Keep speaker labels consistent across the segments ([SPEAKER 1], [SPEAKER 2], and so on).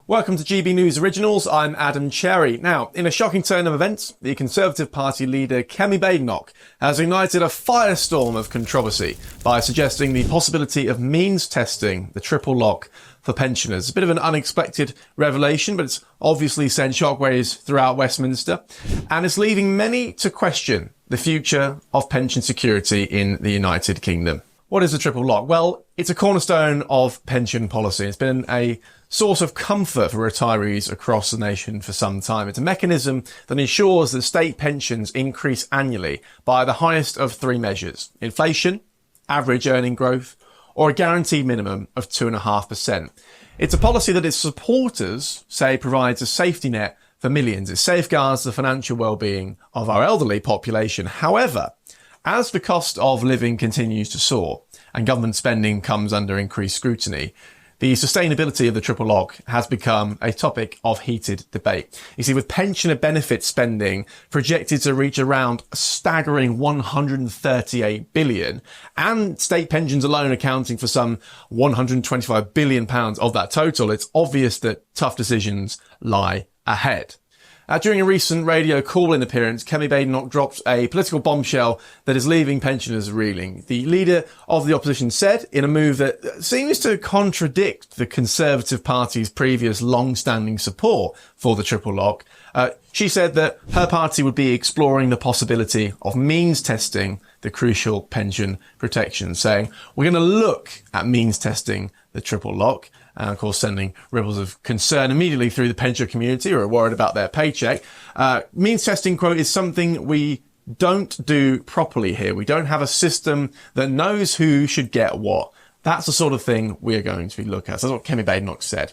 [SPEAKER 1] Welcome to GB News Originals. I'm Adam Cherry. Now, in a shocking turn of events, the Conservative Party leader Kemi Badenoch has ignited a firestorm of controversy by suggesting the possibility of means testing the triple lock for pensioners. A bit of an unexpected revelation, but it's obviously sent shockwaves throughout Westminster, and it's leaving many to question the future of pension security in the United Kingdom. What is the triple lock? Well, it's a cornerstone of pension policy. It's been a source of comfort for retirees across the nation for some time. It's a mechanism that ensures that state pensions increase annually by the highest of three measures: inflation, average earning growth, or a guaranteed minimum of 2.5%. It's a policy that its supporters say provides a safety net for millions. It safeguards the financial well-being of our elderly population. However, as the cost of living continues to soar and government spending comes under increased scrutiny, the sustainability of the triple lock has become a topic of heated debate. You see, with pensioner benefit spending projected to reach around a staggering 138 billion, and state pensions alone accounting for some 125 billion pounds of that total, it's obvious that tough decisions lie ahead. During a recent radio call-in appearance, Kemi Badenoch dropped a political bombshell that is leaving pensioners reeling. The leader of the opposition said, in a move that seems to contradict the Conservative Party's previous long-standing support for the triple lock, she said that her party would be exploring the possibility of means testing the crucial pension protection, saying, "We're going to look at means testing the triple lock," and of course sending ripples of concern immediately through the pensioner community who are worried about their paycheck. Means testing, quote, is something we don't do properly here. We don't have a system that knows who should get what. That's the sort of thing we're going to look at. So that's what Kemi Badenoch said.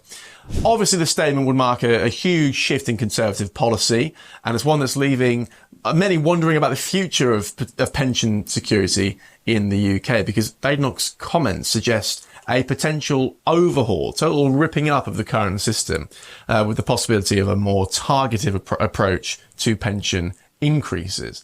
[SPEAKER 1] Obviously, the statement would mark a huge shift in Conservative policy, and it's one that's leaving many wondering about the future of pension security in the UK, because Badenoch's comments suggest a potential overhaul, total ripping up of the current system, with the possibility of a more targeted approach to pension increases.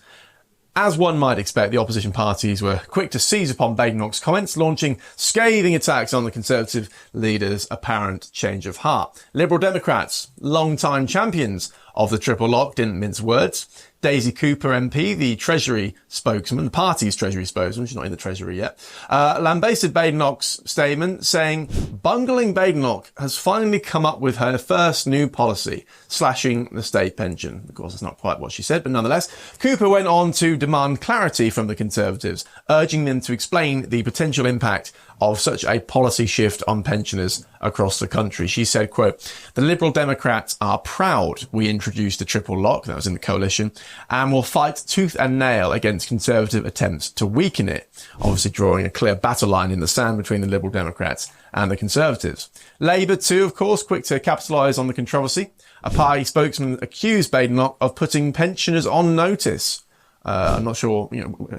[SPEAKER 1] As one might expect, the opposition parties were quick to seize upon Badenoch's comments, launching scathing attacks on the Conservative leader's apparent change of heart. Liberal Democrats, long-time champions of the triple lock, didn't mince words. Daisy Cooper MP, the Treasury spokesman, the party's Treasury spokesman, she's not in the Treasury yet, lambasted Badenoch's statement, saying, "Bungling Badenoch has finally come up with her first new policy, slashing the state pension." Of course, that's not quite what she said, but nonetheless, Cooper went on to demand clarity from the Conservatives, urging them to explain the potential impact of such a policy shift on pensioners across the country. She said, quote, "The Liberal Democrats are proud we introduced the triple lock," that was in the coalition, "and will fight tooth and nail against Conservative attempts to weaken it," obviously drawing a clear battle line in the sand between the Liberal Democrats and the Conservatives. Labour too, of course, quick to capitalise on the controversy. A party spokesman accused Badenoch of putting pensioners on notice. I'm not sure,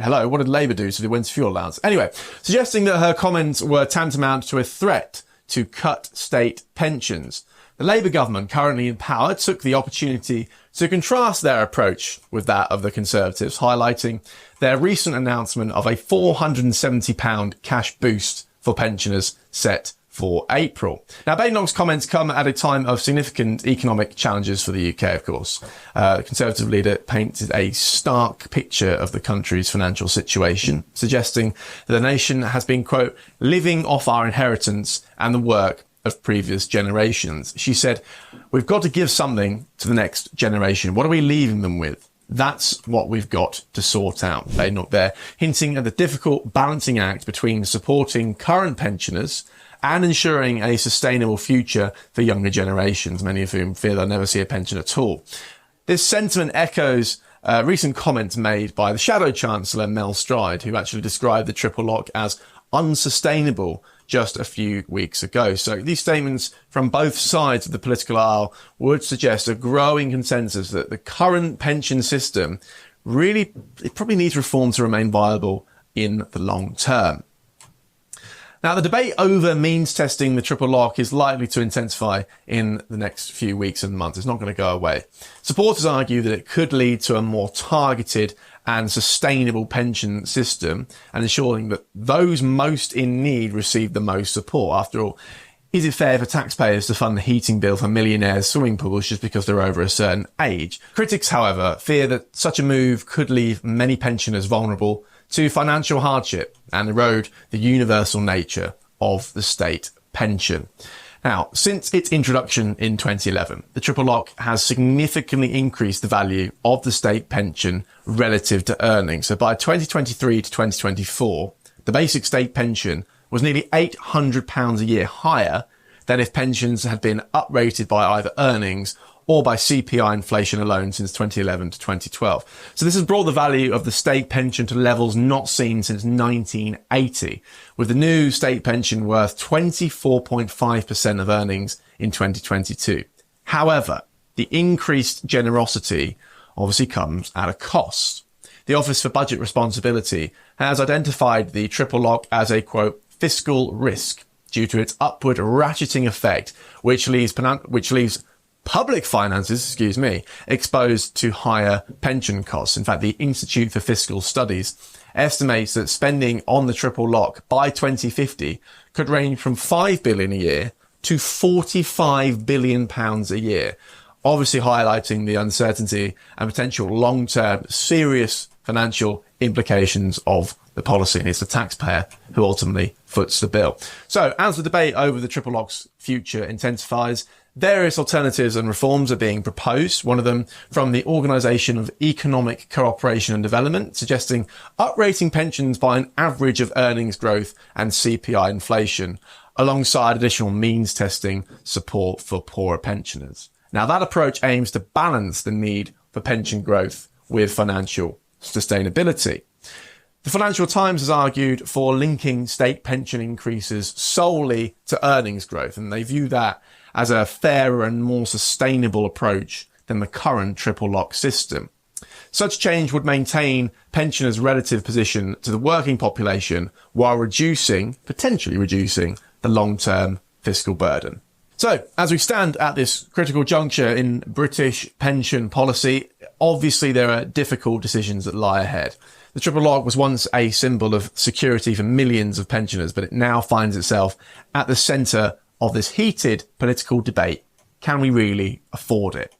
[SPEAKER 1] hello, what did Labour do to the winter fuel allowance? Anyway, suggesting that her comments were tantamount to a threat to cut state pensions. The Labour government, currently in power, took the opportunity to contrast their approach with that of the Conservatives, highlighting their recent announcement of a £470 cash boost for pensioners set for April. Now, Badenoch's comments come at a time of significant economic challenges for the UK, of course. The Conservative leader painted a stark picture of the country's financial situation, suggesting that the nation has been, quote, "living off our inheritance and the work of previous generations." She said, "We've got to give something to the next generation. What are we leaving them with? That's what we've got to sort out." Badenoch there hinting at the difficult balancing act between supporting current pensioners and ensuring a sustainable future for younger generations, many of whom fear they'll never see a pension at all. This sentiment echoes recent comments made by the Shadow Chancellor Mel Stride, who actually described the triple lock as unsustainable just a few weeks ago. So these statements from both sides of the political aisle would suggest a growing consensus that the current pension system it probably needs reform to remain viable in the long term. Now, the debate over means testing the triple lock is likely to intensify in the next few weeks and months. It's not going to go away. Supporters argue that it could lead to a more targeted and sustainable pension system and ensuring that those most in need receive the most support. After all, Is it fair for taxpayers to fund the heating bill for millionaires' swimming pools just because they're over a certain age? Critics, however, fear that such a move could leave many pensioners vulnerable to financial hardship and erode the universal nature of the state pension. Now, since its introduction in 2011, the triple lock has significantly increased the value of the state pension relative to earnings. So by 2023 to 2024, the basic state pension was nearly £800 a year higher than if pensions had been uprated by either earnings or by CPI inflation alone since 2011 to 2012. So this has brought the value of the state pension to levels not seen since 1980, with the new state pension worth 24.5% of earnings in 2022. However, the increased generosity obviously comes at a cost. The Office for Budget Responsibility has identified the triple lock as a, quote, fiscal risk due to its upward ratcheting effect, which leaves public finances, exposed to higher pension costs. In fact, the Institute for Fiscal Studies estimates that spending on the triple lock by 2050 could range from £5 billion a year to £45 billion a year, obviously highlighting the uncertainty and potential long-term serious financial implications of the policy, and it's the taxpayer who ultimately foots the bill. So as the debate over the triple lock's future intensifies, various alternatives and reforms are being proposed. One of them from the Organisation of Economic Cooperation and Development, suggesting uprating pensions by an average of earnings growth and CPI inflation, alongside additional means testing support for poorer pensioners. Now, that approach aims to balance the need for pension growth with financial sustainability. The Financial Times has argued for linking state pension increases solely to earnings growth, and they view that as a fairer and more sustainable approach than the current triple lock system. Such change would maintain pensioners' relative position to the working population while potentially reducing the long-term fiscal burden. So, as we stand at this critical juncture in British pension policy, obviously there are difficult decisions that lie ahead. The triple lock was once a symbol of security for millions of pensioners, but it now finds itself at the centre of this heated political debate. Can we really afford it?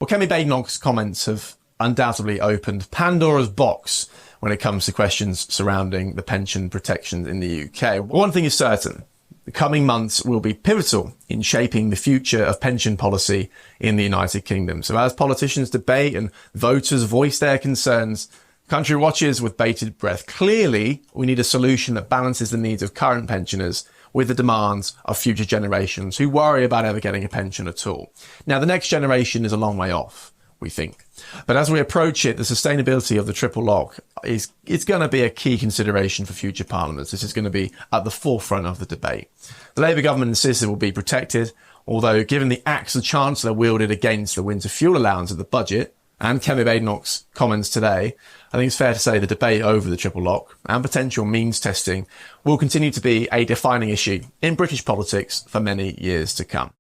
[SPEAKER 1] Well, Kemi Badenoch's comments have undoubtedly opened Pandora's box when it comes to questions surrounding the pension protections in the UK. One thing is certain. The coming months will be pivotal in shaping the future of pension policy in the United Kingdom. So as politicians debate and voters voice their concerns, the country watches with bated breath. Clearly, we need a solution that balances the needs of current pensioners with the demands of future generations who worry about ever getting a pension at all. Now, the next generation is a long way off, we think. But as we approach it, the sustainability of the triple lock is going to be a key consideration for future parliaments. This is going to be at the forefront of the debate. The Labour government insists it will be protected, although given the axe the Chancellor wielded against the winter fuel allowance of the budget and Kemi Badenoch's comments today, I think it's fair to say the debate over the triple lock and potential means testing will continue to be a defining issue in British politics for many years to come.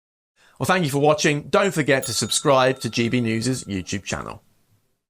[SPEAKER 1] Well, thank you for watching. Don't forget to subscribe to GB News' YouTube channel.